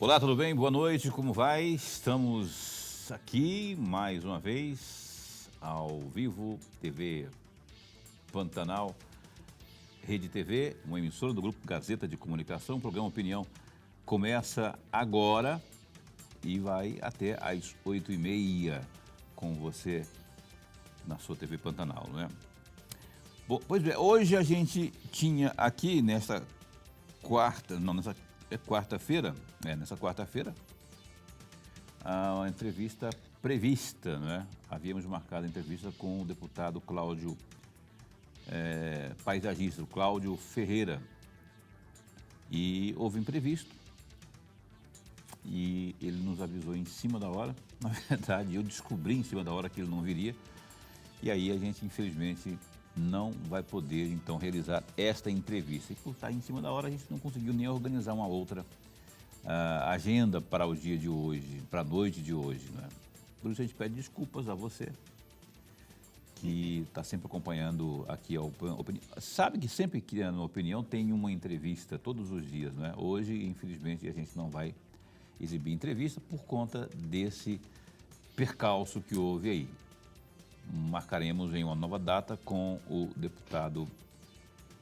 Olá, tudo bem? Boa noite, como vai? Estamos aqui mais uma vez, ao vivo, TV Pantanal, Rede TV, uma emissora do Grupo Gazeta de Comunicação. O programa Opinião começa agora e vai até às 8h30 com você na sua TV Pantanal, não é? Bom, pois bem, hoje a gente tinha aqui nessa quarta-feira, nessa quarta-feira, uma entrevista prevista, né? Havíamos marcado a entrevista com o deputado Cláudio, paisagista, Cláudio Ferreira, e houve imprevisto, e ele nos avisou em cima da hora. Na verdade, eu descobri em cima da hora que ele não viria, e aí a gente, infelizmente, não vai poder, então, realizar esta entrevista. E por estar em cima da hora, a gente não conseguiu nem organizar uma outra agenda para o dia de hoje, para a noite de hoje, né? Por isso a gente pede desculpas a você, que está sempre acompanhando aqui a opinião. Sabe que sempre que na Opinião tem uma entrevista todos os dias, né? Hoje, infelizmente, a gente não vai exibir entrevista por conta desse percalço que houve aí. Marcaremos em uma nova data com o deputado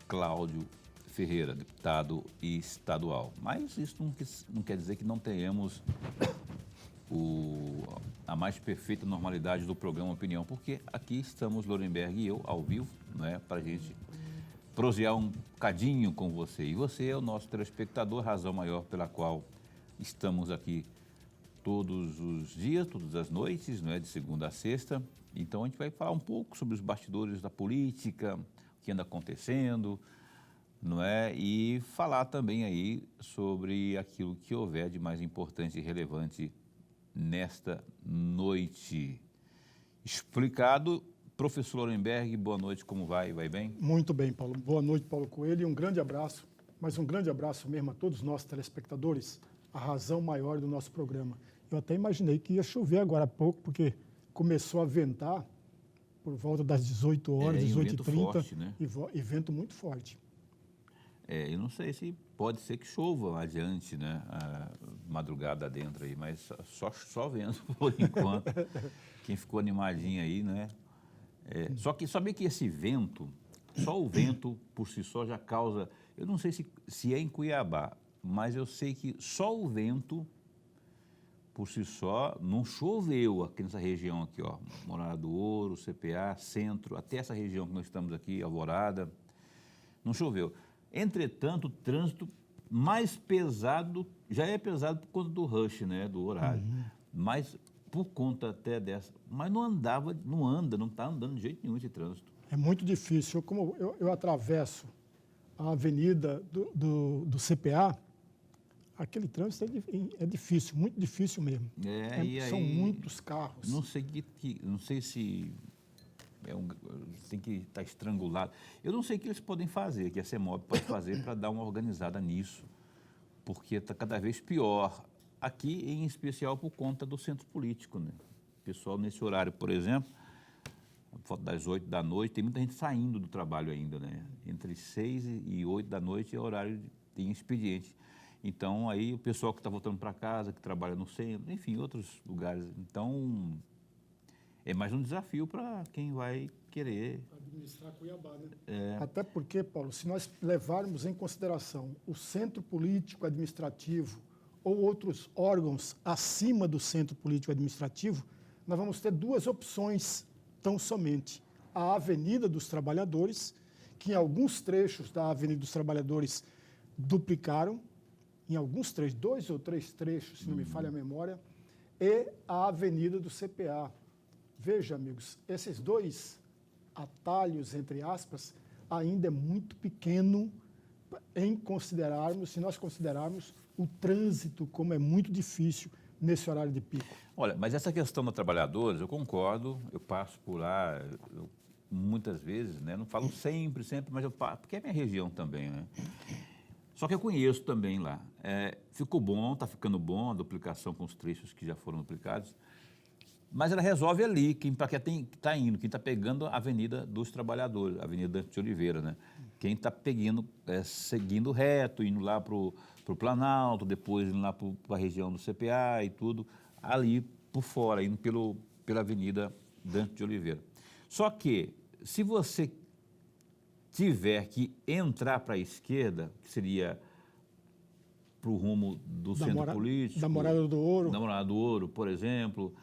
Cláudio Ferreira, deputado estadual. Mas isso não quer dizer que não tenhamos a mais perfeita normalidade do programa Opinião, porque aqui estamos, Lorenberg e eu, ao vivo, né, para a gente prosear um bocadinho com você. E você é o nosso telespectador, razão maior pela qual estamos aqui todos os dias, todas as noites, não é, de segunda a sexta. Então a gente vai falar um pouco sobre os bastidores da política, o que anda acontecendo, não é? E falar também aí sobre aquilo que houver de mais importante e relevante nesta noite. Explicado. Professor Lorenberg, boa noite, como vai? Vai bem? Muito bem, Paulo. Boa noite, Paulo Coelho, e um grande abraço, mas um grande abraço mesmo a todos nós telespectadores, a razão maior do nosso programa. Eu até imaginei que ia chover agora há pouco, porque começou a ventar por volta das 18 horas, 18h30, né? e vento muito forte. Eu não sei se pode ser que chova adiante, né? A madrugada dentro aí, mas só vento por enquanto. Quem ficou animadinho aí, né? Só que sabia que esse vento, só o vento por si só já causa. Eu não sei se é em Cuiabá, mas eu sei que só o vento por si só não choveu aqui nessa região aqui, ó, Morada do Ouro, CPA, Centro, até essa região que nós estamos aqui, Alvorada, não choveu. Entretanto, o trânsito mais pesado, já é pesado por conta do rush, né, do horário, mas por conta até dessa, mas não está andando de jeito nenhum esse trânsito. É muito difícil. Como eu atravesso a avenida do CPA, aquele trânsito é difícil, muito difícil mesmo. São muitos carros. Não sei se tem que estar estrangulado. Eu não sei o que eles podem fazer, que a CEMOB pode fazer para dar uma organizada nisso, porque está cada vez pior. Aqui, em especial, por conta do centro político, né? O pessoal, nesse horário, por exemplo, por volta das 8 da noite, tem muita gente saindo do trabalho ainda, né? Entre 6 e 8 da noite é horário de expediente. Então, aí o pessoal que está voltando para casa, que trabalha no centro, enfim, outros lugares. Então, é mais um desafio para quem vai querer administrar Cuiabá, né? Até porque, Paulo, se nós levarmos em consideração o centro político administrativo ou outros órgãos acima do centro político administrativo, nós vamos ter duas opções tão somente. A Avenida dos Trabalhadores, que em alguns trechos da Avenida dos Trabalhadores duplicaram, em alguns trechos, 2 ou 3 trechos, se não me falha a memória, e a Avenida do CPA. Veja, amigos, esses dois atalhos, entre aspas, ainda é muito pequeno se nós considerarmos o trânsito, como é muito difícil nesse horário de pico. Olha, mas essa questão dos trabalhadores, eu concordo, eu passo por lá muitas vezes, né? Não falo sempre, mas eu passo, porque é minha região também, né? Só que eu conheço também lá. Ficou bom, está ficando bom a duplicação com os trechos que já foram duplicados, mas ela resolve ali, para quem está indo, quem está pegando a Avenida dos Trabalhadores, a Avenida de Oliveira, né? Quem está seguindo reto, indo lá para o Planalto, depois indo lá para a região do CPA e tudo, ali por fora, indo pela Avenida Dante de Oliveira. Só que, se você tiver que entrar para a esquerda, que seria para o rumo do centro político... Da Morada do Ouro. Da Morada do Ouro, por exemplo,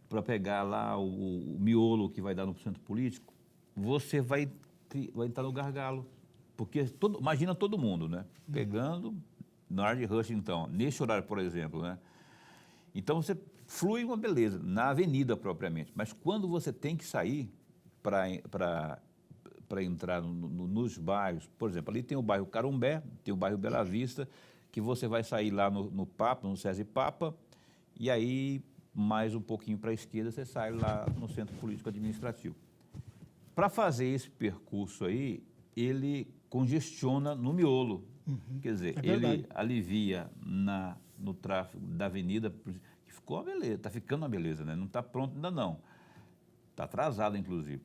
para pegar lá o miolo que vai dar no centro político, você vai entrar no gargalo. Porque, imagina todo mundo, né? Pegando na hora de rush, então, nesse horário, por exemplo, né? Então, você flui uma beleza, na avenida propriamente. Mas quando você tem que sair para entrar nos bairros, por exemplo, ali tem o bairro Carumbé, tem o bairro Bela Vista, que você vai sair lá no Papa, no César Papa, e aí, mais um pouquinho para a esquerda, você sai lá no Centro Político Administrativo. Para fazer esse percurso aí, ele congestiona no miolo. Quer dizer, ele alivia no tráfego da avenida, que ficou uma beleza, está ficando uma beleza, né? Não está pronto ainda não. Está atrasado, inclusive.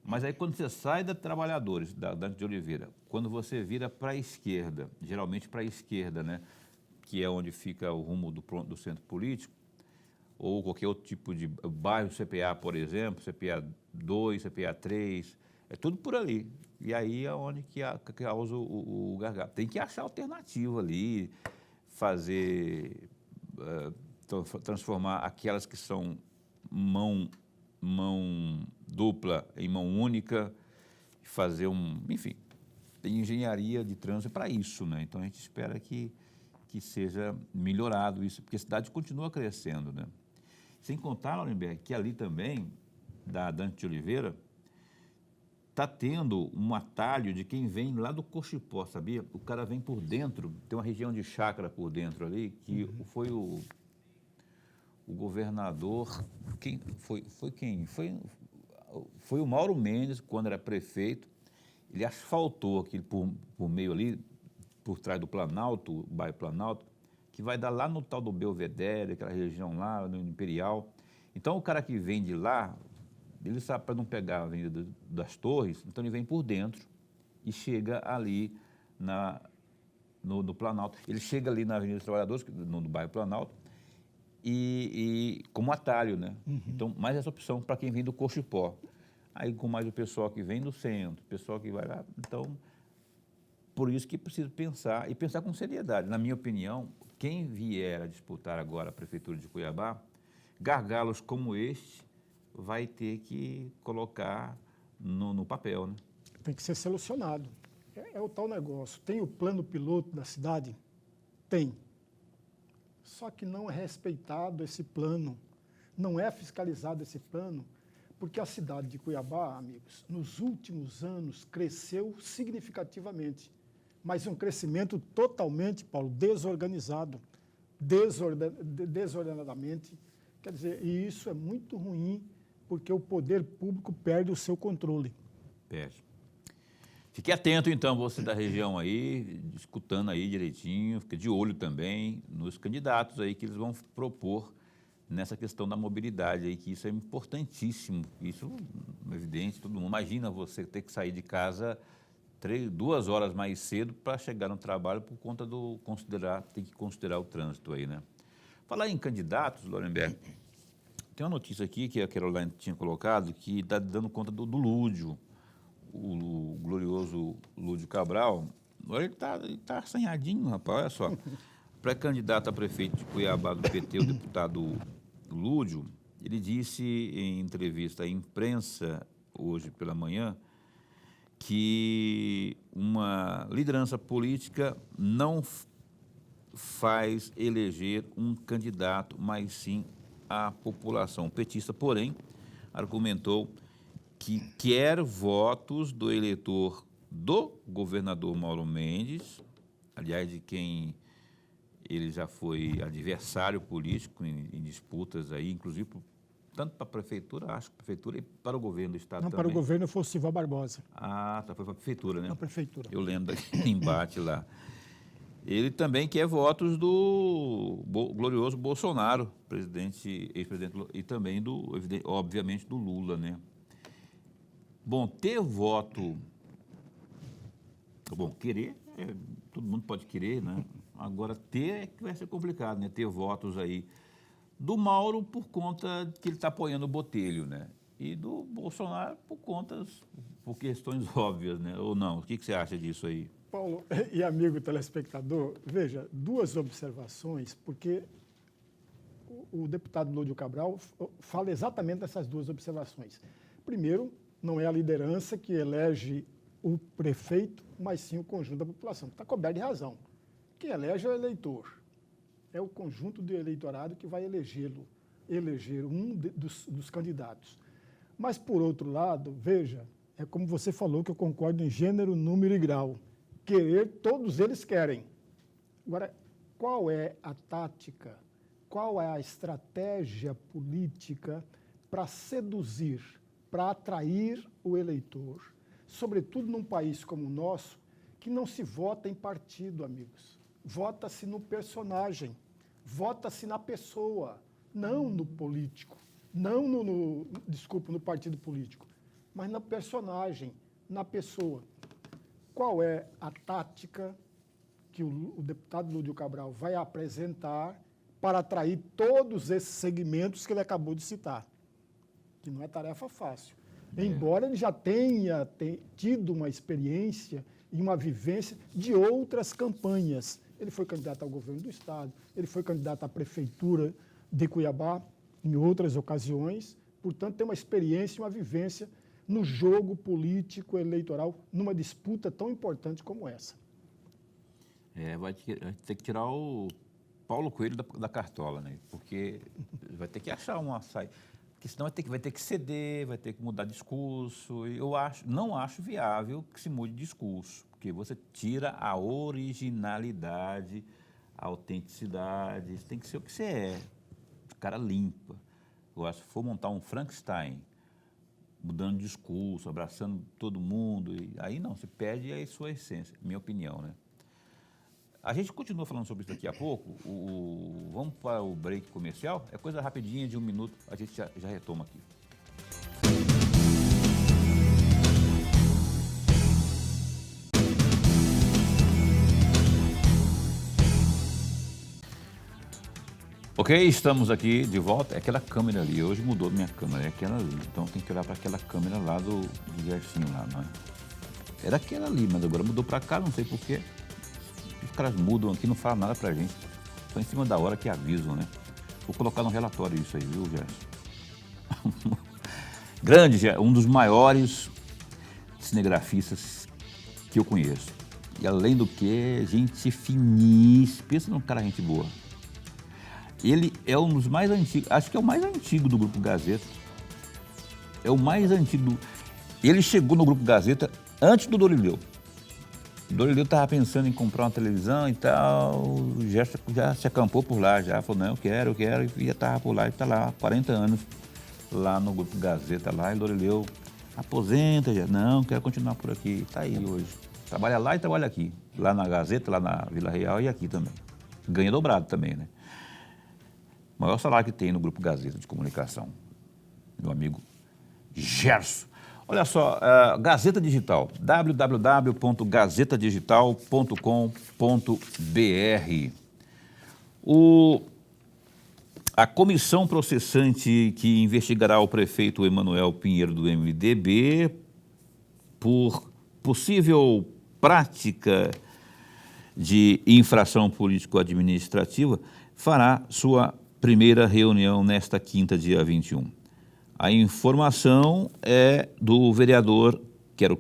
Mas aí quando você sai da Trabalhadores, da Dante de Oliveira, quando você vira para a esquerda, geralmente para a esquerda, né? Que é onde fica o rumo do centro político, ou qualquer outro tipo de bairro, CPA, por exemplo, CPA 2, CPA 3, é tudo por ali. E aí é onde que causa o gargalo. Tem que achar alternativa ali, transformar aquelas que são mão dupla em mão única, fazer enfim, tem engenharia de trânsito para isso, né? Então a gente espera que seja melhorado isso, porque a cidade continua crescendo, né? Sem contar, Laurenberg, que ali também, da Dante de Oliveira, está tendo um atalho de quem vem lá do Cochipó, sabia? O cara vem por dentro, tem uma região de chácara por dentro ali, que foi o governador, foi o Mauro Mendes, quando era prefeito, ele asfaltou aquilo por meio ali, por trás do Planalto, o bairro Planalto, que vai dar lá no tal do Belvedere, aquela região lá, no Imperial. Então, o cara que vem de lá, ele sabe para não pegar a Avenida das Torres, então ele vem por dentro e chega ali no Planalto. Ele chega ali na Avenida dos Trabalhadores, no bairro Planalto, e como atalho, né? Então, mais essa opção para quem vem do Cochipó. Aí, com mais o pessoal que vem do centro, o pessoal que vai lá. Então, por isso que precisa pensar, e pensar com seriedade. Na minha opinião, quem vier a disputar agora a Prefeitura de Cuiabá, gargalos como este vai ter que colocar no papel, né? Tem que ser solucionado. É o tal negócio. Tem o plano piloto da cidade? Tem. Só que não é respeitado esse plano, não é fiscalizado esse plano, porque a cidade de Cuiabá, amigos, nos últimos anos cresceu significativamente, mas um crescimento totalmente, Paulo, desorganizado, desordenadamente. Quer dizer, e isso é muito ruim, porque o poder público perde o seu controle. Perde. Fique atento, então, você da região aí, escutando aí direitinho, fique de olho também nos candidatos aí que eles vão propor nessa questão da mobilidade aí, que isso é importantíssimo. Isso é evidente, todo mundo. Imagina você ter que sair de casa 2 horas mais cedo para chegar no trabalho por conta tem que considerar o trânsito aí, né? Falar em candidatos, Laurenberg, tem uma notícia aqui que a Caroline tinha colocado que está dando conta do Lúdio, o glorioso Lúdio Cabral. Agora ele tá assanhadinho, rapaz, olha só. Pré-candidato a prefeito de Cuiabá do PT, o deputado Lúdio, ele disse em entrevista à imprensa hoje pela manhã que uma liderança política não faz eleger um candidato, mas sim a população petista, porém, argumentou que quer votos do eleitor do governador Mauro Mendes, aliás, de quem ele já foi adversário político em disputas aí, inclusive tanto para a prefeitura, acho que a prefeitura e para o governo do estado também. Não, para o governo foi o Sival Barbosa. Ah, tá, foi para a prefeitura, né? Na prefeitura. Eu lembro daquele embate lá. Ele também quer votos do glorioso Bolsonaro, ex-presidente, e também, obviamente, do Lula, né? Bom, ter voto Bom, querer, todo mundo pode querer, né? Agora, ter é que vai ser complicado, né? Ter votos aí do Mauro por conta que ele está apoiando o Botelho, né? E do Bolsonaro por questões óbvias, né? Ou não? O que você acha disso aí? Paulo e amigo telespectador, veja, duas observações, porque o deputado Lúdio Cabral fala exatamente dessas duas observações. Primeiro, não é a liderança que elege o prefeito, mas sim o conjunto da população, que está coberto de razão. Quem elege é o eleitor. É o conjunto do eleitorado que vai eleger dos candidatos. Mas, por outro lado, veja, é como você falou, que eu concordo em gênero, número e grau. Querer, todos eles querem. Agora, qual é a tática, qual é a estratégia política para seduzir, para atrair o eleitor, sobretudo num país como o nosso, que não se vota em partido, amigos. Vota-se no personagem, vota-se na pessoa, não no político, não no partido político, mas no personagem, na pessoa. Qual é a tática que o deputado Lúdio Cabral vai apresentar para atrair todos esses segmentos que ele acabou de citar? Que não é tarefa fácil. Embora ele já tenha tido uma experiência e uma vivência de outras campanhas. Ele foi candidato ao governo do Estado, ele foi candidato à prefeitura de Cuiabá em outras ocasiões, portanto, tem uma experiência e uma vivência no jogo político eleitoral, numa disputa tão importante como essa. Vai ter que tirar o Paulo Coelho da cartola, né? Porque vai ter que achar uma saída. Porque senão vai ter que ceder, vai ter que mudar discurso. Não acho viável que se mude discurso, porque você tira a originalidade, a autenticidade. Isso tem que ser o que você é, cara limpa. Eu acho que se for montar um Frankenstein, mudando discurso, abraçando todo mundo, aí não, você perde a sua essência, minha opinião, né? A gente continua falando sobre isso daqui a pouco. Vamos para o break comercial? É coisa rapidinha, de 1 minuto, a gente já retoma aqui. Ok, estamos aqui de volta. É aquela câmera ali, hoje mudou minha câmera, é aquela ali. Então tem que olhar para aquela câmera lá do Gersinho lá, não é? Era aquela ali, mas agora mudou para cá, não sei porquê. Os caras mudam aqui, não falam nada pra gente. Só em cima da hora que avisam, né? Vou colocar no relatório isso aí, viu, Gerson? Grande, um dos maiores cinegrafistas que eu conheço. E além do que, gente finíssima. Pensa num cara gente boa. Ele é um dos mais antigos, acho que é o mais antigo do Grupo Gazeta. É o mais antigo. Ele chegou no Grupo Gazeta antes do Dorileu. O Dorileu estava pensando em comprar uma televisão e tal, o Gerson já se acampou por lá, já falou, não, eu quero, e já estava por lá, e está lá há 40 anos, lá no Grupo Gazeta, lá, e o Dorileu aposenta, já, não, quero continuar por aqui, está aí hoje. Trabalha lá e trabalha aqui, lá na Gazeta, lá na Vila Real e aqui também. Ganha dobrado também, né? O maior salário que tem no Grupo Gazeta de Comunicação, meu amigo Gerson. Olha só, Gazeta Digital, www.gazetadigital.com.br. A comissão processante que investigará o prefeito Emanuel Pinheiro do MDB por possível prática de infração político-administrativa fará sua primeira reunião nesta quinta, dia 21. A informação é do vereador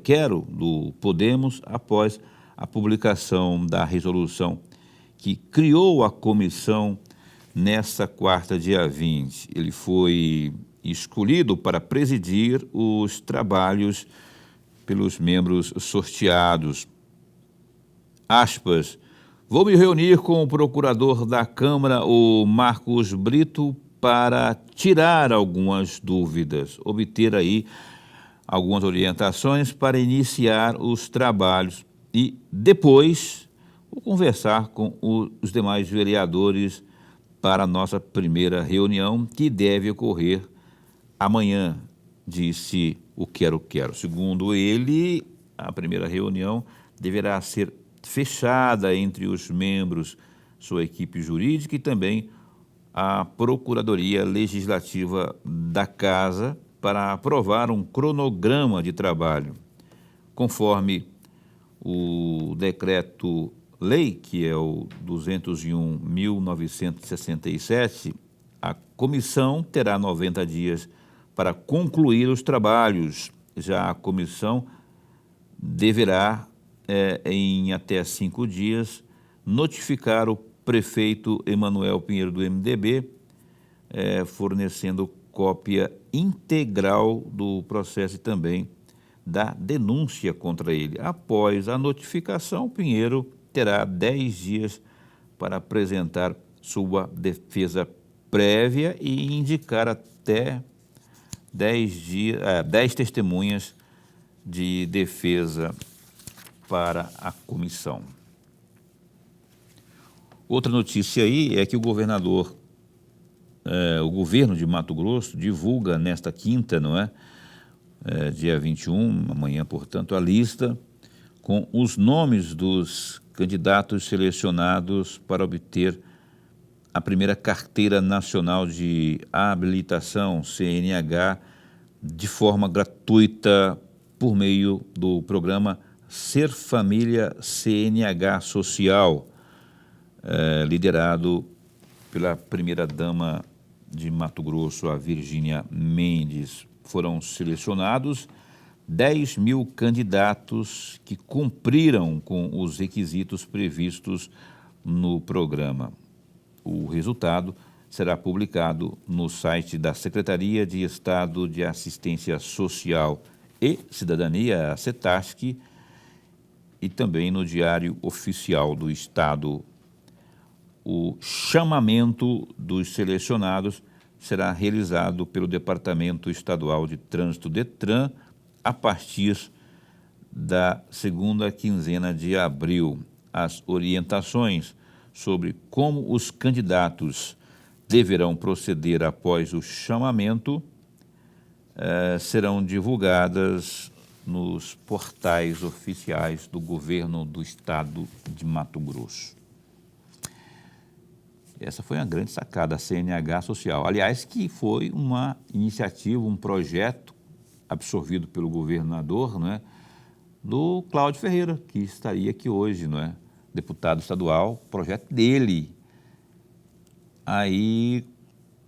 Quero, do Podemos, após a publicação da resolução que criou a comissão nesta quarta, dia 20. Ele foi escolhido para presidir os trabalhos pelos membros sorteados. Aspas, vou me reunir com o procurador da Câmara, o Marcos Brito, para tirar algumas dúvidas, obter aí algumas orientações para iniciar os trabalhos e depois vou conversar com os demais vereadores para a nossa primeira reunião, que deve ocorrer amanhã, disse o Quero. Segundo ele, a primeira reunião deverá ser fechada entre os membros, sua equipe jurídica e também a Procuradoria Legislativa da Casa para aprovar um cronograma de trabalho. Conforme o decreto-lei, que é o 201.967, a comissão terá 90 dias para concluir os trabalhos. Já a comissão deverá, em até 5 dias, notificar o prefeito Emanuel Pinheiro do MDB, fornecendo cópia integral do processo e também da denúncia contra ele. Após a notificação, Pinheiro terá 10 dias para apresentar sua defesa prévia e indicar até 10 testemunhas de defesa para a comissão. Outra notícia aí é que o governo de Mato Grosso divulga nesta quinta, não é? Dia 21, amanhã, portanto, a lista com os nomes dos candidatos selecionados para obter a primeira Carteira Nacional de Habilitação, CNH, de forma gratuita por meio do programa Ser Família CNH Social, liderado pela primeira-dama de Mato Grosso, a Virgínia Mendes. Foram selecionados 10 mil candidatos que cumpriram com os requisitos previstos no programa. O resultado será publicado no site da Secretaria de Estado de Assistência Social e Cidadania, a CETASC, e também no Diário Oficial do Estado. O chamamento dos selecionados será realizado pelo Departamento Estadual de Trânsito, DETRAN, a partir da segunda quinzena de abril. As orientações sobre como os candidatos deverão proceder após o chamamento serão divulgadas nos portais oficiais do governo do estado de Mato Grosso. Essa foi uma grande sacada, a CNH Social. Aliás, que foi uma iniciativa, um projeto absorvido pelo governador, não é, do Cláudio Ferreira, que estaria aqui hoje, não é, deputado estadual, projeto dele. Aí,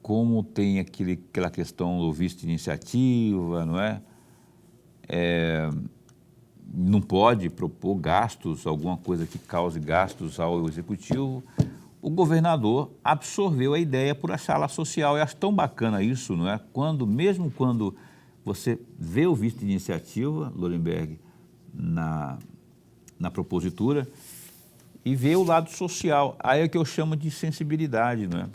como tem aquela questão do visto de iniciativa, não é? Não pode propor gastos, alguma coisa que cause gastos ao executivo. O governador absorveu a ideia por achá-la social. Eu acho tão bacana isso, não é? Mesmo quando você vê o visto de iniciativa, Lorenberg, na propositura, e vê o lado social. Aí é que eu chamo de sensibilidade, não é?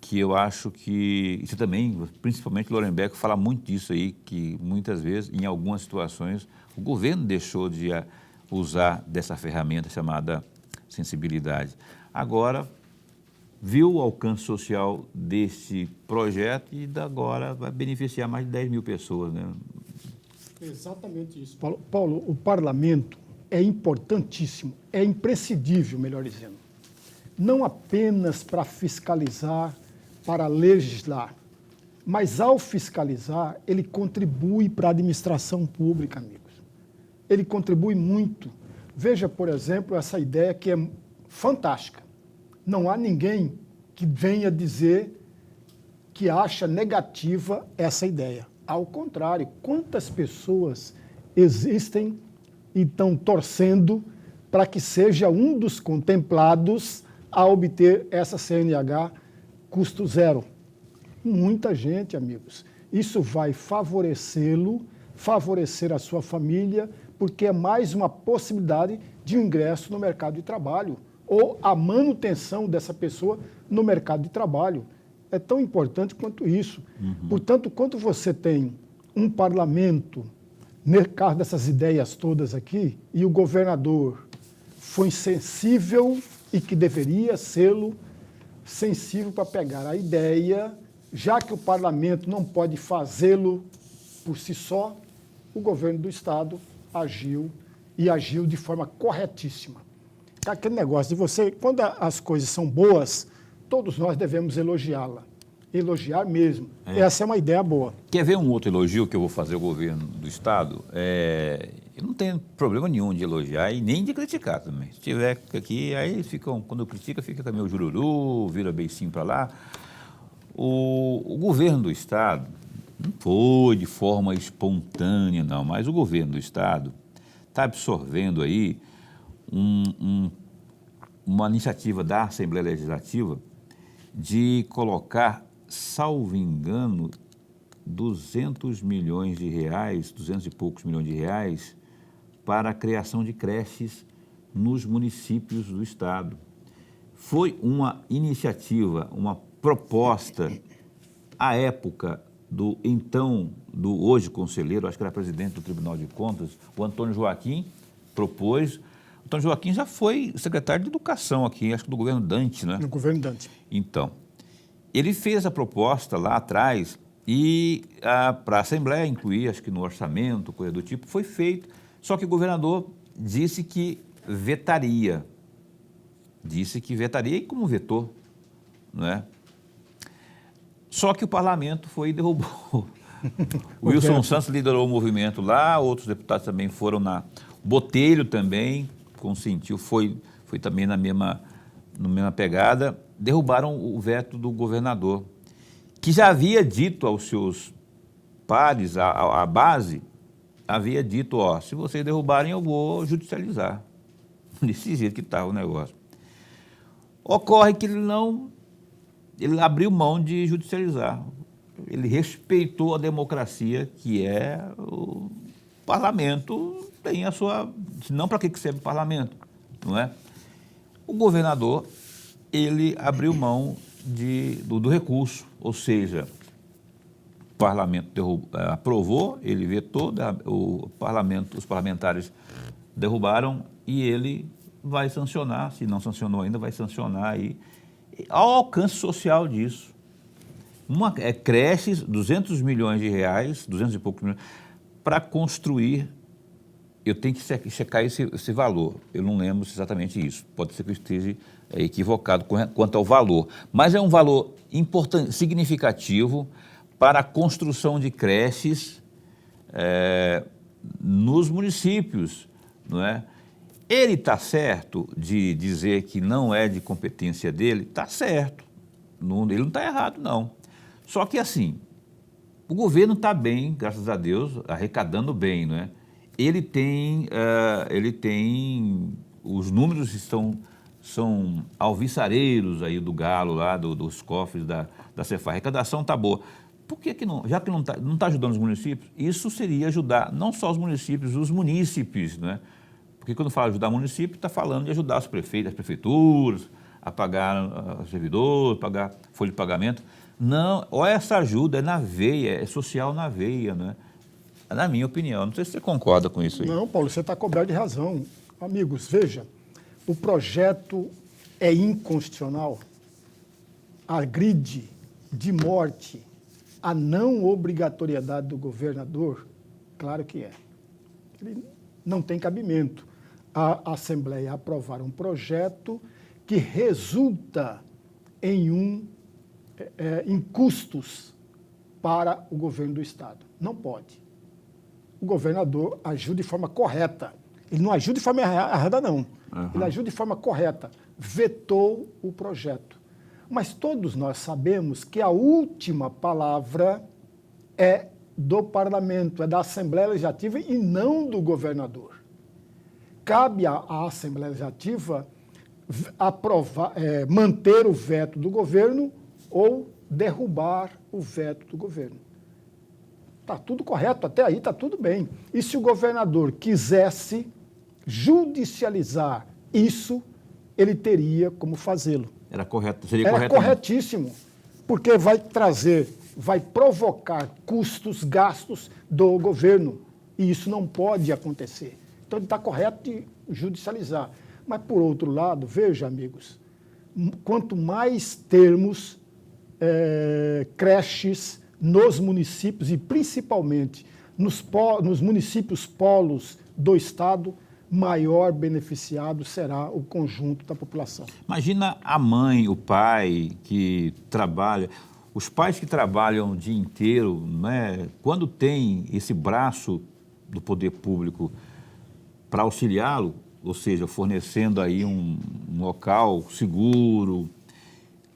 Que eu acho que, isso também, principalmente Lorenberg, fala muito disso aí, que muitas vezes, em algumas situações, o governo deixou de usar dessa ferramenta chamada sensibilidade. Agora, viu o alcance social desse projeto e agora vai beneficiar mais de 10 mil pessoas, né? Exatamente isso. Paulo, o parlamento é importantíssimo, é imprescindível, melhor dizendo, não apenas para fiscalizar, para legislar, mas ao fiscalizar, ele contribui para a administração pública, amigos. Ele contribui muito. Veja, por exemplo, essa ideia que é fantástica. Não há ninguém que venha dizer que acha negativa essa ideia. Ao contrário, quantas pessoas existem e estão torcendo para que seja um dos contemplados a obter essa CNH custo zero. Muita gente, amigos. Isso vai favorecê-lo, favorecer a sua família, porque é mais uma possibilidade de um ingresso no mercado de trabalho ou a manutenção dessa pessoa no mercado de trabalho. É tão importante quanto isso. Portanto, quando você tem um parlamento, no caso dessas ideias todas aqui, e o governador foi sensível e que deveria sê-lo, sensível para pegar a ideia, já que o parlamento não pode fazê-lo por si só, o governo do estado agiu e agiu de forma corretíssima. Aquele negócio de você, quando as coisas são boas, todos nós devemos elogiá-la. Elogiar mesmo. Essa é uma ideia boa. Quer ver um outro elogio que eu vou fazer ao governo do Estado? Eu não tenho problema nenhum de elogiar e nem de criticar também. Se tiver aqui, aí ficam, quando critica, fica com meu jururu, vira beicinho para lá. O governo do Estado não foi de forma espontânea, não, mas o governo do Estado está absorvendo aí uma iniciativa da Assembleia Legislativa de colocar, salvo engano, 200 milhões de reais, 200 e poucos milhões de reais, para a criação de creches nos municípios do Estado. Foi uma iniciativa, uma proposta, à época, do hoje conselheiro, acho que era presidente do Tribunal de Contas, o Antônio Joaquim, propôs. O Antônio Joaquim já foi secretário de Educação aqui, acho que do governo Dante, né? No governo Dante. Então, ele fez a proposta lá atrás e para a Assembleia incluir, acho que no orçamento, coisa do tipo, foi feito. Só que o governador disse que vetaria. Disse que vetaria e como vetou, não é? Só que o parlamento foi e derrubou. O Wilson Santos liderou o movimento lá, outros deputados também foram Botelho também consentiu, foi também na mesma pegada, derrubaram o veto do governador, que já havia dito aos seus pares, à base, havia dito, se vocês derrubarem eu vou judicializar. Desse jeito que estava o negócio. Ocorre que ele abriu mão de judicializar. Ele respeitou a democracia, que é o parlamento, tem a sua... Senão, para que serve o parlamento? Não é? O governador, ele abriu mão do recurso, ou seja, o parlamento aprovou, ele vetou, os parlamentares derrubaram e ele vai sancionar, se não sancionou ainda, vai sancionar aí, ao alcance social disso. Creches, 200 milhões de reais, 200 e poucos milhões, para construir, eu tenho que checar esse valor, eu não lembro exatamente isso, pode ser que eu esteja equivocado quanto ao valor, mas é um valor importante, significativo para a construção de creches nos municípios, não é? Ele está certo de dizer que não é de competência dele? Está certo, ele não está errado, não. Só que assim, o governo está bem, graças a Deus, arrecadando bem, não é? Ele tem os números são alvissareiros aí do galo lá, dos cofres da Cefaz, a arrecadação está boa. Por que não, já que não está ajudando os municípios, isso seria ajudar não só os municípios, os munícipes, não é? Porque quando fala ajudar o município, está falando de ajudar os prefeitos, as prefeituras, a pagar os servidores, pagar folha de pagamento. Não, ou essa ajuda é na veia, é social na veia, né? Na minha opinião. Não sei se você concorda com isso aí. Não, Paulo, você está coberto de razão. Amigos, veja, o projeto é inconstitucional, agride de morte a não obrigatoriedade do governador, claro que é. Ele não tem cabimento a Assembleia aprovar um projeto que resulta em custos para o governo do Estado. Não pode. O governador agiu de forma correta. Ele não agiu de forma errada, não. Uhum. Ele agiu de forma correta. Vetou o projeto. Mas todos nós sabemos que a última palavra é do parlamento, é da Assembleia Legislativa e não do governador. Cabe à Assembleia Legislativa manter o veto do governo ou derrubar o veto do governo. Está tudo correto, até aí está tudo bem. E se o governador quisesse judicializar isso, ele teria como fazê-lo. Seria correto. Corretíssimo, porque vai provocar custos, gastos do governo. E isso não pode acontecer. Então, ele está correto de judicializar. Mas, por outro lado, veja, amigos, quanto mais termos creches nos municípios e principalmente nos municípios polos do Estado, maior beneficiado será o conjunto da população. Imagina a mãe, o pai que trabalha, os pais que trabalham o dia inteiro, né? Quando tem esse braço do poder público para auxiliá-lo, ou seja, fornecendo aí um local seguro,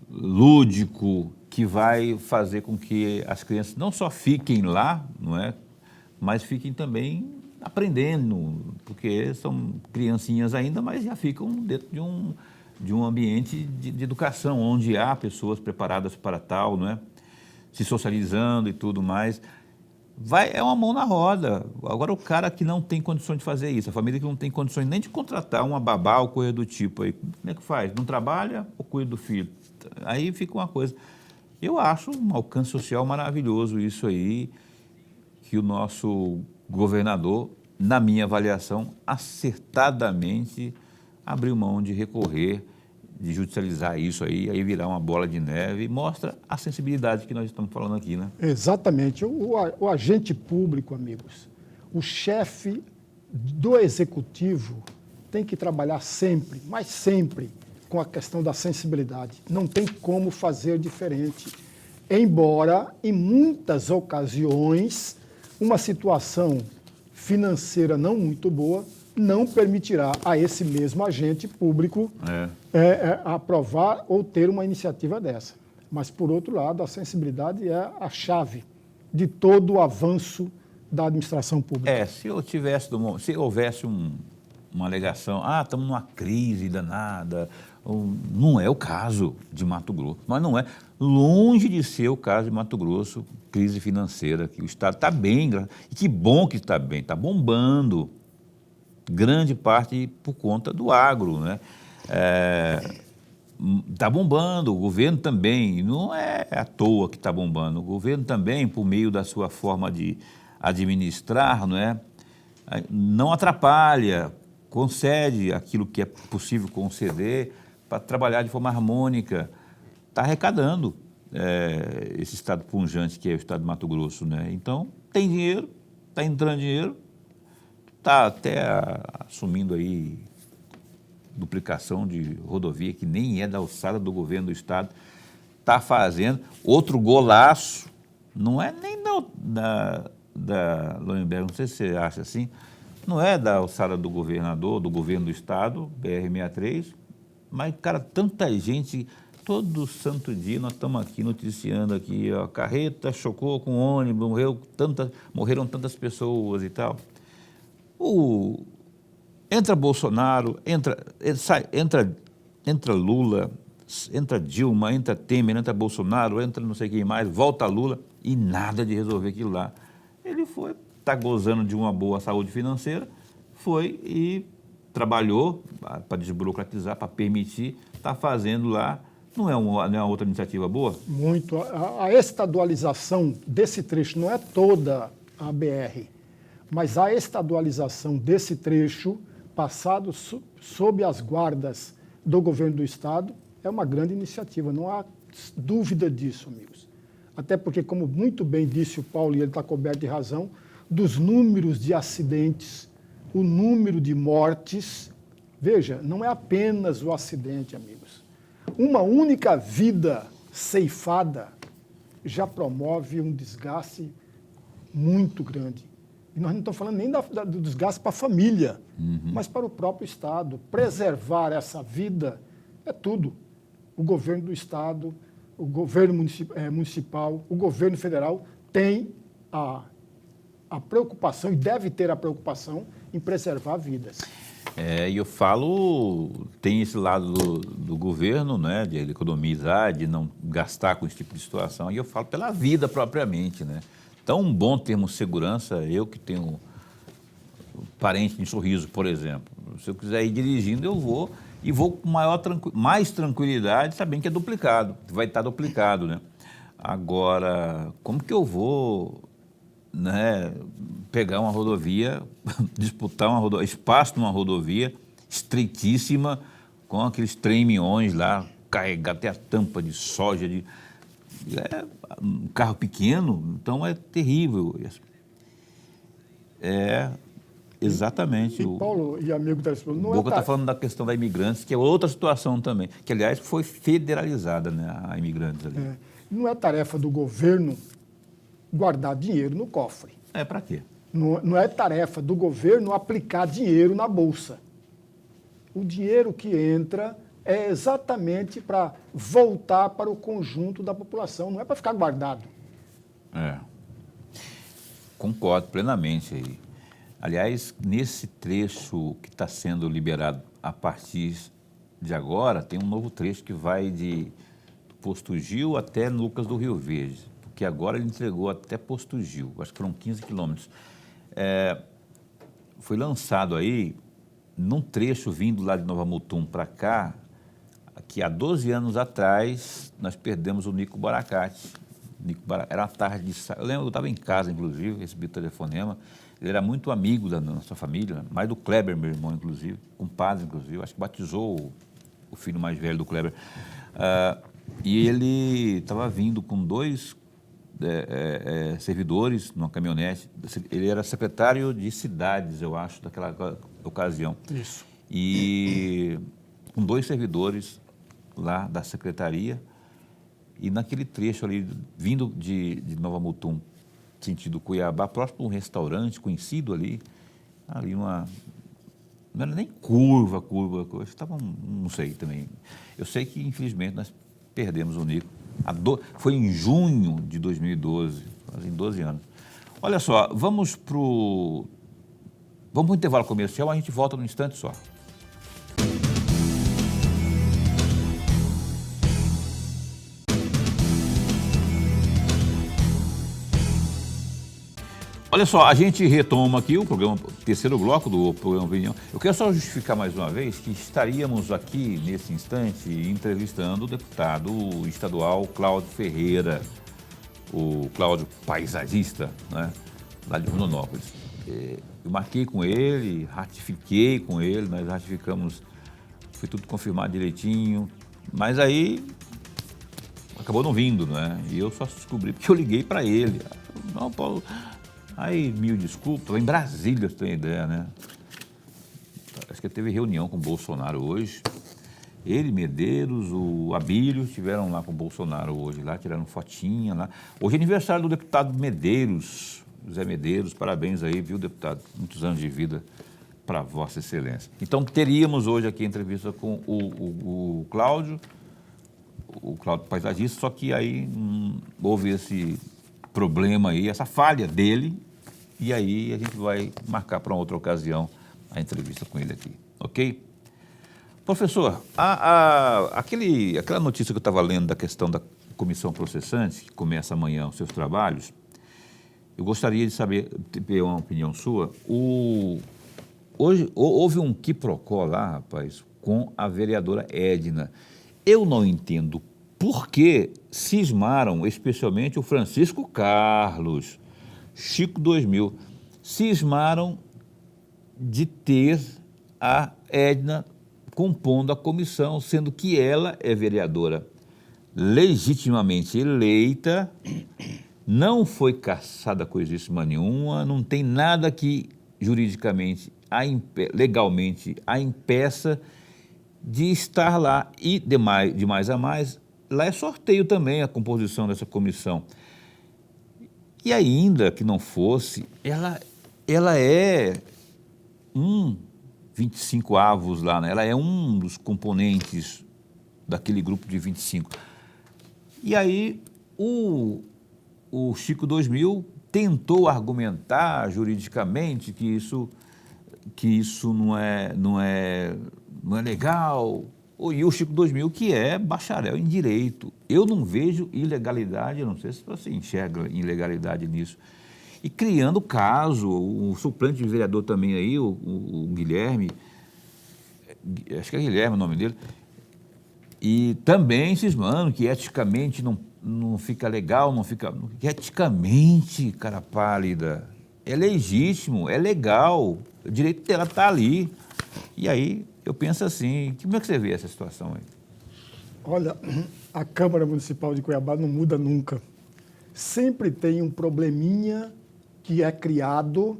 lúdico, que vai fazer com que as crianças não só fiquem lá, não é, mas fiquem também aprendendo, porque são criancinhas ainda, mas já ficam dentro de um ambiente de educação, onde há pessoas preparadas para tal, não é? Se socializando e tudo mais. É uma mão na roda. Agora, o cara que não tem condições de fazer isso, a família que não tem condições nem de contratar uma babá ou coisa do tipo, aí, como é que faz? Não trabalha ou cuida do filho? Aí fica uma coisa. Eu acho um alcance social maravilhoso isso aí, que o nosso governador, na minha avaliação, acertadamente abriu mão de recorrer, de judicializar isso aí virar uma bola de neve e mostra a sensibilidade que nós estamos falando aqui, né? Exatamente. O agente público, amigos, o chefe do executivo tem que trabalhar sempre, mas sempre, com a questão da sensibilidade. Não tem como fazer diferente. Embora, em muitas ocasiões, uma situação financeira não muito boa não permitirá a esse mesmo agente público aprovar ou ter uma iniciativa dessa. Mas, por outro lado, a sensibilidade é a chave de todo o avanço da administração pública. Se houvesse uma alegação, estamos numa crise danada, não é o caso de Mato Grosso, mas não é, longe de ser o caso de Mato Grosso, crise financeira, que o Estado está bem, e que bom que está bem, está bombando, grande parte por conta do agro, né? Está bombando, o governo também, não é à toa que está bombando, o governo também, por meio da sua forma de administrar, não atrapalha, concede aquilo que é possível conceder para trabalhar de forma harmônica, está arrecadando esse estado pujante que é o estado de Mato Grosso, né? Então, tem dinheiro, está entrando dinheiro, está até assumindo aí duplicação de rodovia, que nem é da alçada do governo do estado, está fazendo outro golaço, não é nem da Loenberg, não sei se você acha assim, não é da alçada do governador, do governo do estado, BR-63, mas, cara, tanta gente, todo santo dia nós estamos aqui noticiando aqui, a carreta chocou com ônibus, morreram tantas pessoas e tal. Entra Bolsonaro, entra Lula, entra Dilma, entra Temer, entra Bolsonaro, entra não sei quem mais, volta Lula e nada de resolver aquilo lá. Ele está gozando de uma boa saúde financeira, foi e trabalhou para desburocratizar, para permitir, está fazendo lá. Não é uma outra iniciativa boa? Muito. A estadualização desse trecho não é toda a BR, mas a estadualização desse trecho, passado sob as guardas do governo do estado, é uma grande iniciativa, não há dúvida disso, amigos. Até porque, como muito bem disse o Paulo, e ele está coberto de razão, dos números de acidentes, o número de mortes, veja, não é apenas o acidente, amigos. Uma única vida ceifada já promove um desgaste muito grande. E nós não estamos falando nem do desgaste para a família, mas para o próprio Estado. Preservar essa vida é tudo. O governo do Estado, o governo municipal, o governo federal tem a preocupação, e deve ter a preocupação, em preservar vidas. E eu falo, tem esse lado do governo, né, de economizar, de não gastar com esse tipo de situação, e eu falo pela vida propriamente, né? Tão bom termos segurança, eu que tenho parente em Sorriso, por exemplo, se eu quiser ir dirigindo, eu vou, e vou com mais tranquilidade, sabendo que é duplicado, vai estar duplicado, né? Agora, como que eu vou, né, pegar uma rodovia, disputar espaço numa rodovia estreitíssima, com aqueles trem-minhões lá, carregar até a tampa de soja, um carro pequeno, então é terrível. Exatamente. E Paulo e amigo telespectador, não o Boca está falando da questão da imigrantes, que é outra situação também, que, aliás, foi federalizada, né, a imigrantes ali. Não é tarefa do governo guardar dinheiro no cofre. Para quê? Não é tarefa do governo aplicar dinheiro na Bolsa. O dinheiro que entra é exatamente para voltar para o conjunto da população, não é para ficar guardado. Concordo plenamente aí. Aliás, nesse trecho que está sendo liberado a partir de agora, tem um novo trecho que vai de Posto Gil até Lucas do Rio Verde, porque agora ele entregou até Posto Gil, acho que foram 15 quilômetros. Foi lançado aí, num trecho vindo lá de Nova Mutum para cá, que há 12 anos atrás nós perdemos o Nico Baracate. Era uma tarde de... Eu lembro, eu estava em casa, inclusive, recebi o telefonema. Ele era muito amigo da nossa família, mais do Kleber, meu irmão, inclusive, compadre, inclusive. Acho que batizou o filho mais velho do Kleber. E ele estava vindo com dois servidores numa caminhonete. Ele era secretário de cidades, eu acho, daquela ocasião. Isso. E com dois servidores lá da secretaria. E naquele trecho ali, vindo de Nova Mutum, sentido Cuiabá, próximo de um restaurante conhecido ali não era nem curva, estava, não sei também. Eu sei que, infelizmente, nós perdemos o Nico. Foi em junho de 2012, fazem 12 anos. Olha só, vamos para o intervalo comercial, a gente volta num instante só. Olha só, a gente retoma aqui o programa, terceiro bloco do programa Opinião. Eu quero só justificar mais uma vez que estaríamos aqui, nesse instante, entrevistando o deputado estadual Cláudio Ferreira, o Cláudio paisagista, né, lá de Rondonópolis. Eu marquei com ele, ratifiquei com ele, nós ratificamos, foi tudo confirmado direitinho, mas aí acabou não vindo, né? E eu só descobri porque eu liguei para ele. Não, Paulo... Aí, mil desculpas, em Brasília, você tem ideia, né? Acho que teve reunião com o Bolsonaro hoje. Ele, Medeiros, o Abílio estiveram lá com o Bolsonaro hoje, lá tiraram fotinha lá. Hoje é aniversário do deputado Medeiros, José Medeiros, parabéns aí, viu, deputado? Muitos anos de vida para Vossa Excelência. Então, teríamos hoje aqui a entrevista com o Cláudio paisagista, só que aí houve esse problema aí, essa falha dele, e aí a gente vai marcar para uma outra ocasião a entrevista com ele aqui, ok? Professor, aquela notícia que eu estava lendo da questão da comissão processante, que começa amanhã os seus trabalhos, eu gostaria de saber, ter uma opinião sua. Hoje houve um quiprocó lá, rapaz, com a vereadora Edna. Eu não entendo por que cismaram, especialmente o Francisco Carlos, Chico 2000, cismaram de ter a Edna compondo a comissão, sendo que ela é vereadora legitimamente eleita, não foi caçada coisíssima nenhuma, não tem nada que juridicamente, legalmente a impeça de estar lá. E de mais a mais, lá é sorteio também a composição dessa comissão. E ainda que não fosse, ela é 25 avos lá, né? Ela é um dos componentes daquele grupo de 25. E aí o Chico 2000 tentou argumentar juridicamente que isso não é legal. E o Chico 2000, que é bacharel em Direito. Eu não vejo ilegalidade, eu não sei se você enxerga ilegalidade nisso. E criando caso, o suplente de vereador também aí, o Guilherme, acho que é Guilherme o nome dele, e também cismando que eticamente não fica legal, que eticamente, cara pálida, é legítimo, é legal, o direito dela está ali. E aí eu penso assim, como é que você vê essa situação aí? Olha, a Câmara Municipal de Cuiabá não muda nunca. Sempre tem um probleminha que é criado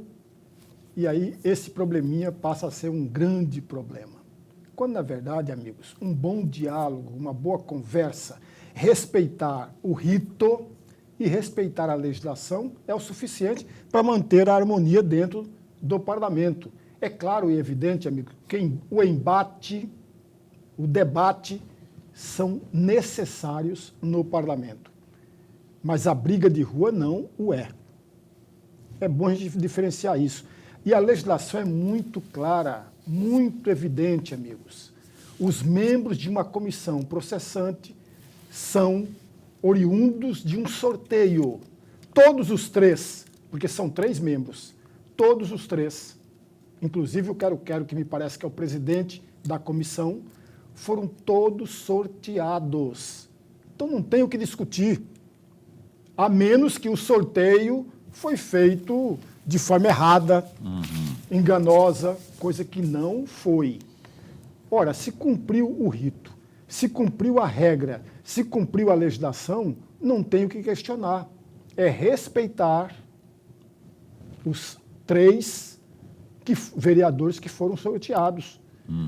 E aí esse probleminha passa a ser um grande problema. Quando, na verdade, amigos, um bom diálogo, uma boa conversa, respeitar o rito e respeitar a legislação é o suficiente para manter a harmonia dentro do parlamento. É claro e evidente, amigo, que o embate, o debate são necessários no parlamento. Mas a briga de rua não o é. É bom a gente diferenciar isso. E a legislação é muito clara, muito evidente, amigos. Os membros de uma comissão processante são oriundos de um sorteio. Todos os três, porque são 3 membros, todos os 3, inclusive o Quero, que me parece que é o presidente da comissão, foram todos sorteados. Então não tem o que discutir, a menos que o sorteio foi feito de forma errada, enganosa, coisa que não foi. Ora, se cumpriu o rito, se cumpriu a regra, se cumpriu a legislação, não tem o que questionar. É respeitar os 3 vereadores que foram sorteados,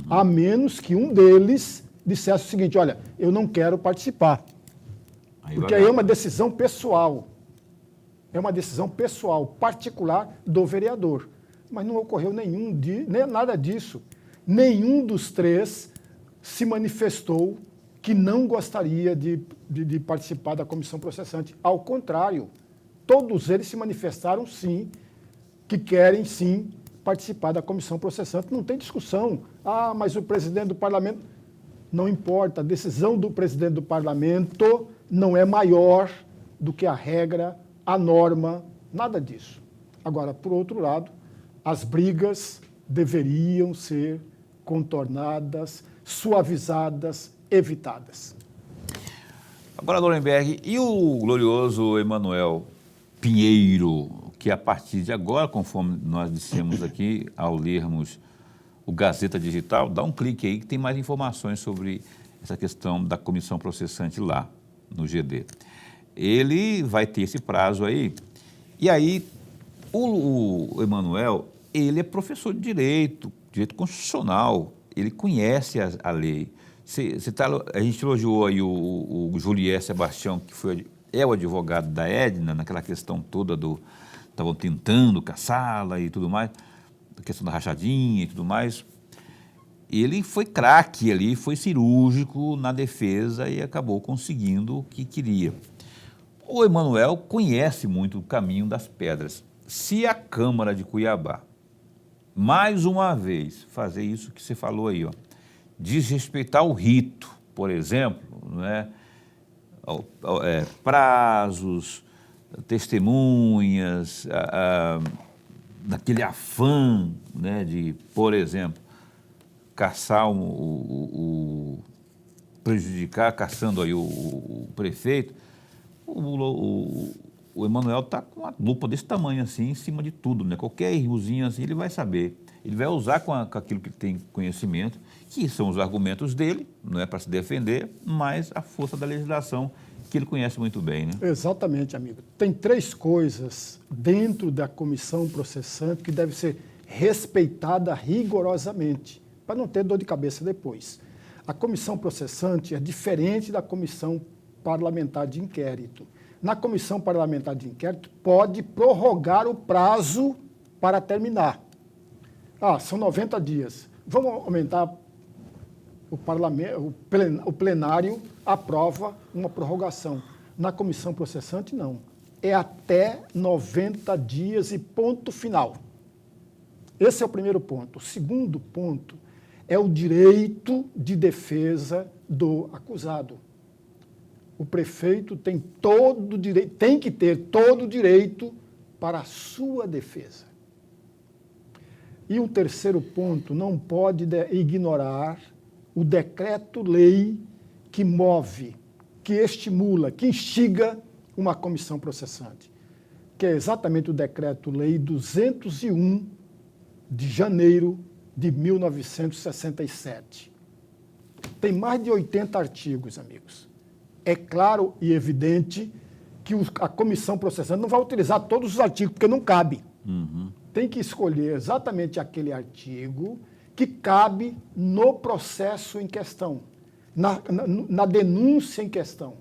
a menos que um deles dissesse o seguinte: olha, eu não quero participar. Porque aí é uma decisão pessoal. É uma decisão pessoal, particular do vereador. Mas não ocorreu nada disso. Nenhum dos 3 se manifestou que não gostaria de participar da comissão processante. Ao contrário, todos eles se manifestaram, sim, que querem, sim, participar da comissão processante. Não tem discussão. Ah, mas o presidente do parlamento... Não importa, a decisão do presidente do parlamento não é maior do que a regra, a norma, nada disso. Agora, por outro lado, as brigas deveriam ser contornadas, suavizadas, evitadas. Agora, Lorenberg, e o glorioso Emanuel Pinheiro, que a partir de agora, conforme nós dissemos aqui, ao lermos o Gazeta Digital, dá um clique aí que tem mais informações sobre essa questão da comissão processante lá no GD. Ele vai ter esse prazo aí, e aí o Emanuel, ele é professor de direito constitucional, ele conhece a lei. A gente elogiou aí o Julier Sebastião, que é o advogado da Edna, naquela questão toda estavam tentando caçá-la e tudo mais, a questão da rachadinha e tudo mais. Ele foi craque ali, foi cirúrgico na defesa e acabou conseguindo o que queria. O Emanuel conhece muito o caminho das pedras. Se a Câmara de Cuiabá, mais uma vez, fazer isso que você falou aí, ó, desrespeitar o rito, por exemplo, né, prazos, testemunhas, daquele afã, né, de, por exemplo, caçar prejudicar, caçando aí o prefeito, o Emanuel está com uma lupa desse tamanho assim, em cima de tudo, né? Qualquer errozinho assim, ele vai saber. Ele vai usar com aquilo que tem conhecimento, que são os argumentos dele, não é para se defender, mas a força da legislação, que ele conhece muito bem, né? Exatamente, amigo. Tem 3 coisas dentro da comissão processante que deve ser respeitada rigorosamente, para não ter dor de cabeça depois. A comissão processante é diferente da comissão parlamentar de inquérito. Na comissão parlamentar de inquérito, pode prorrogar o prazo para terminar. São 90 dias. Vamos aumentar o plenário aprova uma prorrogação. Na comissão processante, não. É até 90 dias e ponto final. Esse é o primeiro ponto. O segundo ponto é o direito de defesa do acusado. O prefeito tem que ter todo o direito para a sua defesa. E o terceiro ponto, não pode ignorar o decreto-lei que move, que estimula, que instiga uma comissão processante, que é exatamente o decreto-lei 201 de janeiro de 1967. Tem mais de 80 artigos, amigos. É claro e evidente que a comissão processante não vai utilizar todos os artigos, porque não cabe. tem que escolher exatamente aquele artigo que cabe no processo em questão, na denúncia em questão.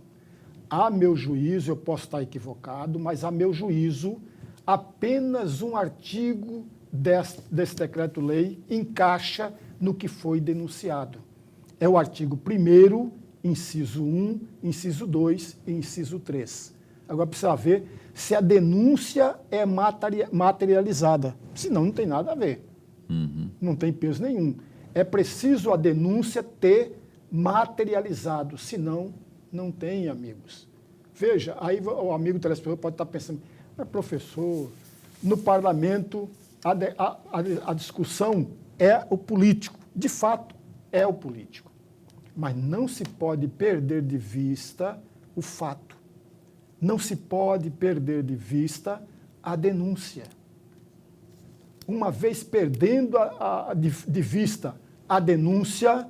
A meu juízo, eu posso estar equivocado, mas a meu juízo, apenas um artigo desse decreto-lei encaixa no que foi denunciado. É o artigo 1º, inciso 1, inciso 2 e inciso 3. Agora precisa ver se a denúncia é materializada. Senão não tem nada a ver. Não tem peso nenhum. É preciso a denúncia ter materializado, senão não tem, amigos. Veja, aí o amigo telespectador pode estar pensando, mas professor, no parlamento a discussão é o político. De fato, é o político. Mas não se pode perder de vista o fato. Não se pode perder de vista a denúncia. Uma vez perdendo de vista a denúncia,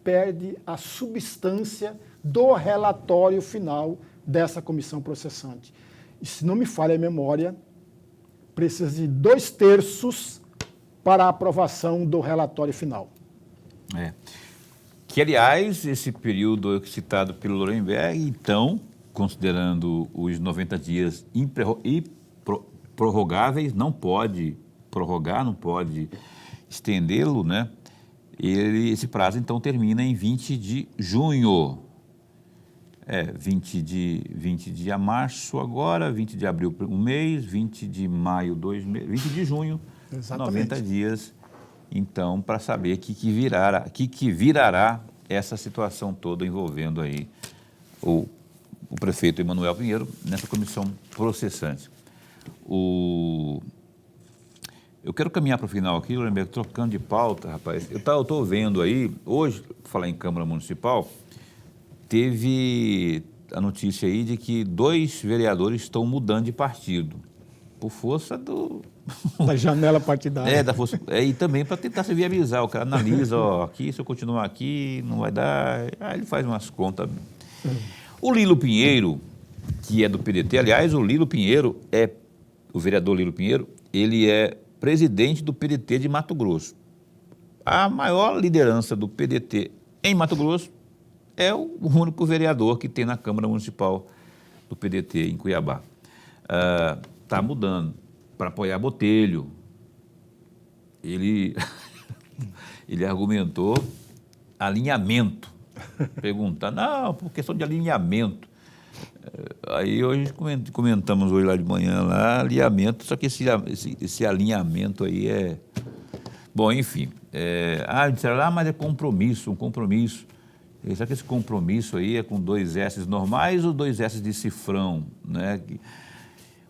perde a substância do relatório final dessa comissão processante. E se não me falha a memória, precisa de 2/3 para a aprovação do relatório final. Que, aliás, esse período citado pelo Lorenberg, então, considerando os 90 dias prorrogáveis, não pode prorrogar, não pode estendê-lo, né? Esse prazo, então, termina em 20 de junho. 20 de março agora, 20 de abril um mês, 20 de maio 2 meses, 20 de junho, exatamente. 90 dias, então, para saber o que virará essa situação toda envolvendo aí o prefeito Emanuel Pinheiro nessa comissão processante. Eu quero caminhar para o final aqui, Lorenberg, trocando de pauta, rapaz. Eu estou vendo aí, hoje, falar em Câmara Municipal, teve a notícia aí de que 2 vereadores estão mudando de partido, por força da janela partidária. E também para tentar se viabilizar. O cara analisa, aqui, se eu continuar aqui, não vai dar. Aí ele faz umas contas. O Lilo Pinheiro, que é do PDT, aliás, o vereador Lilo Pinheiro, ele é presidente do PDT de Mato Grosso. A maior liderança do PDT em Mato Grosso é o único vereador que tem na Câmara Municipal do PDT em Cuiabá. Está mudando para apoiar Botelho. Ele argumentou alinhamento. Perguntar, não, por questão de alinhamento. Aí hoje comentamos hoje lá de manhã, alinhamento, só que esse alinhamento aí é... Bom, enfim. Disseram, mas é compromisso, um compromisso. Será que esse compromisso aí é com 2 S normais ou 2 S de cifrão, né?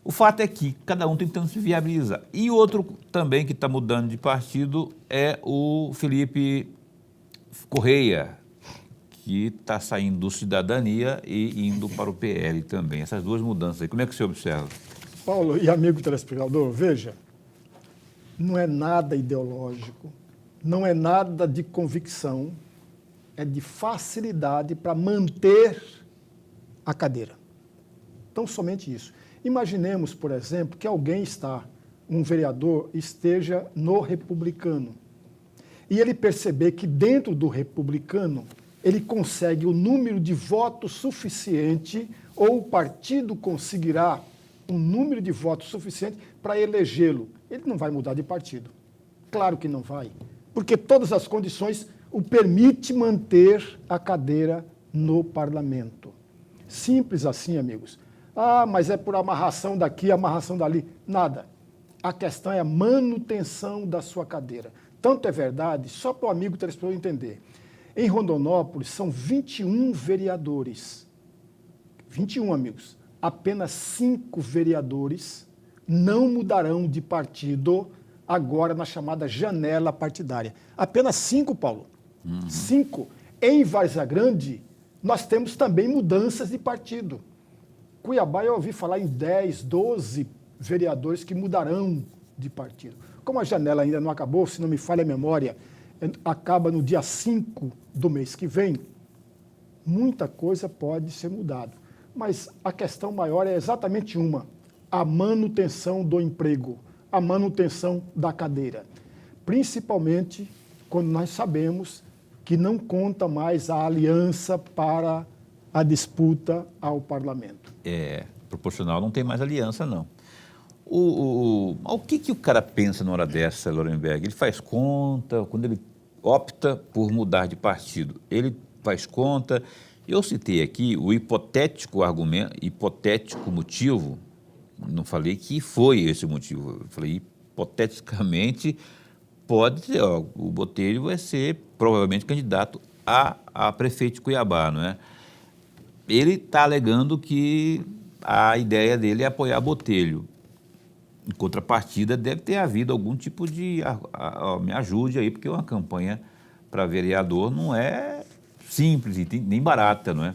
O fato é que cada um tentando se viabilizar. E outro também que está mudando de partido é o Felipe Correia, que está saindo do Cidadania e indo para o PL também. Essas 2 mudanças aí, como é que você observa? Paulo e amigo telespectador, veja, não é nada ideológico, não é nada de convicção, é de facilidade para manter a cadeira. Então, somente isso. Imaginemos, por exemplo, que um vereador esteja no republicano e ele perceber que dentro do republicano ele consegue o número de votos suficiente ou o partido conseguirá um número de votos suficiente para elegê-lo. Ele não vai mudar de partido. Claro que não vai, porque todas as condições o permite manter a cadeira no parlamento. Simples assim, amigos. Mas é por amarração daqui, amarração dali. Nada. A questão é a manutenção da sua cadeira. Tanto é verdade, só para o amigo telespectador entender, em Rondonópolis são 21 vereadores. 21, amigos. Apenas 5 vereadores não mudarão de partido agora na chamada janela partidária. Apenas 5, Paulo. 5. Em Várzea Grande, nós temos também mudanças de partido. Cuiabá, eu ouvi falar em 10, 12 vereadores que mudarão de partido. Como a janela ainda não acabou, se não me falha a memória, acaba no dia 5 do mês que vem, muita coisa pode ser mudada. Mas a questão maior é exatamente a manutenção do emprego. a manutenção da cadeira, principalmente quando nós sabemos que não conta mais a aliança para a disputa ao parlamento. Proporcional não tem mais aliança, não. O que o cara pensa na hora dessa, Lorenberg? Ele faz conta, quando ele opta por mudar de partido, ele faz conta. Eu citei aqui o hipotético argumento, hipotético motivo, não falei que foi esse o motivo, eu falei hipoteticamente pode ser, o Botelho vai ser provavelmente candidato a prefeito de Cuiabá, não é? Ele está alegando que a ideia dele é apoiar Botelho. Em contrapartida, deve ter havido algum tipo de... me ajude aí, porque uma campanha para vereador não é simples e nem barata, não é?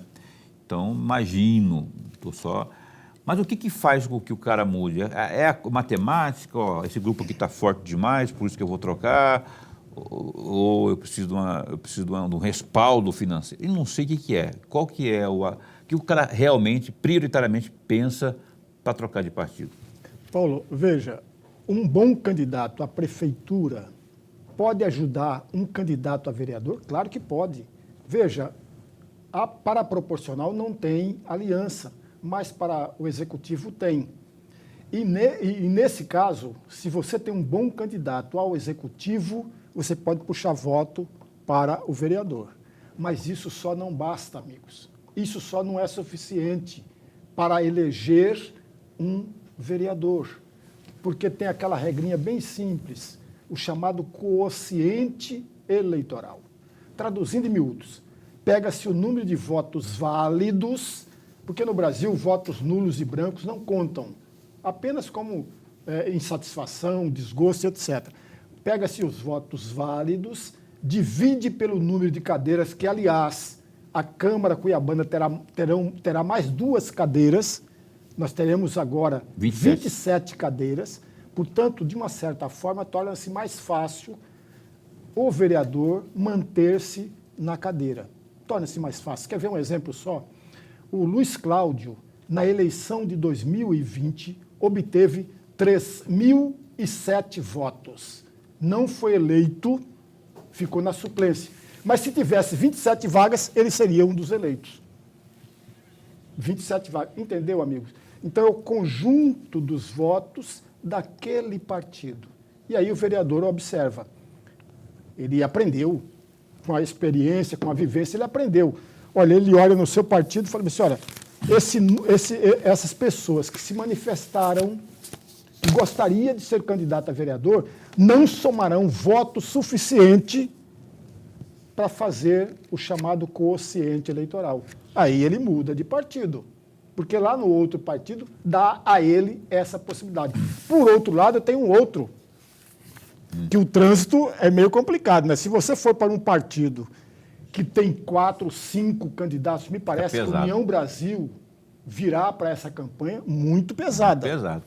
Então, imagino, estou só... Mas o que faz com que o cara mude? É a matemática, esse grupo aqui está forte demais, por isso que eu vou trocar, ou eu preciso de um respaldo financeiro? Eu não sei o que é. Qual que é o que o cara realmente, prioritariamente, pensa para trocar de partido? Paulo, veja, um bom candidato à prefeitura pode ajudar um candidato a vereador? Claro que pode. Veja, para a proporcional não tem aliança, mas para o executivo tem. E nesse caso, se você tem um bom candidato ao executivo, você pode puxar voto para o vereador. Mas isso só não basta, amigos. Isso só não é suficiente para eleger um vereador, porque tem aquela regrinha bem simples, o chamado quociente eleitoral. Traduzindo em miúdos, pega-se o número de votos válidos, porque no Brasil votos nulos e brancos não contam, apenas como insatisfação, desgosto, etc. Pega-se os votos válidos, divide pelo número de cadeiras, que, aliás, a Câmara Cuiabana terá mais 2 cadeiras. Nós teremos agora 27 cadeiras, portanto, de uma certa forma, torna-se mais fácil o vereador manter-se na cadeira. Torna-se mais fácil. Quer ver um exemplo só? O Luiz Cláudio, na eleição de 2020, obteve 3.007 votos. Não foi eleito, ficou na suplência. Mas se tivesse 27 vagas, ele seria um dos eleitos. 27 vagas. Entendeu, amigos? Então, é o conjunto dos votos daquele partido. E aí o vereador observa. Ele aprendeu, com a experiência, com a vivência, ele aprendeu. Olha, ele olha no seu partido e fala assim, olha, essas pessoas que se manifestaram e gostaria de ser candidato a vereador, não somarão voto suficiente para fazer o chamado quociente eleitoral. Aí ele muda de partido. Porque lá no outro partido dá a ele essa possibilidade. Por outro lado, tem um outro, que o trânsito é meio complicado, né? Se você for para um partido que tem 4, 5 candidatos, me parece que a União Brasil virá para essa campanha muito pesada. Pesado.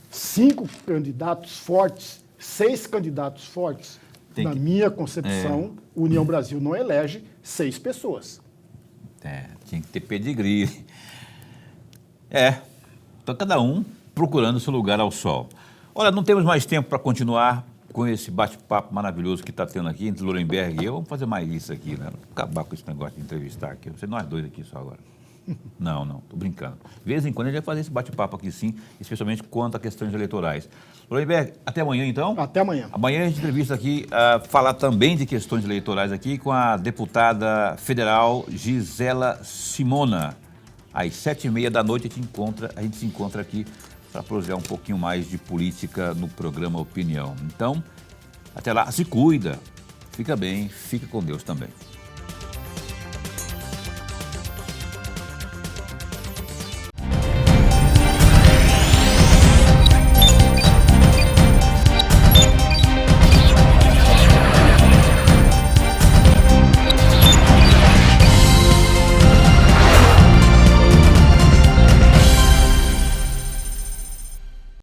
5 candidatos fortes, 6 candidatos fortes. Na minha concepção, União Brasil não elege 6 pessoas. Tinha que ter pedigree. Então cada um procurando seu lugar ao sol. Olha, não temos mais tempo para continuar com esse bate-papo maravilhoso que está tendo aqui entre Lorenberg e eu. Vamos fazer mais isso aqui, né? Acabar com esse negócio de entrevistar aqui. Você nós dois aqui só agora. Não, tô brincando. De vez em quando a gente vai fazer esse bate-papo aqui sim, especialmente quanto a questões eleitorais. Lorenberg, até amanhã então? Até amanhã. Amanhã a gente entrevista aqui, falar também de questões eleitorais aqui com a deputada federal Gisela Simona. Às 7h30 da noite a gente se encontra aqui para prosear um pouquinho mais de política no programa Opinião. Então, até lá, se cuida, fica bem, fica com Deus também.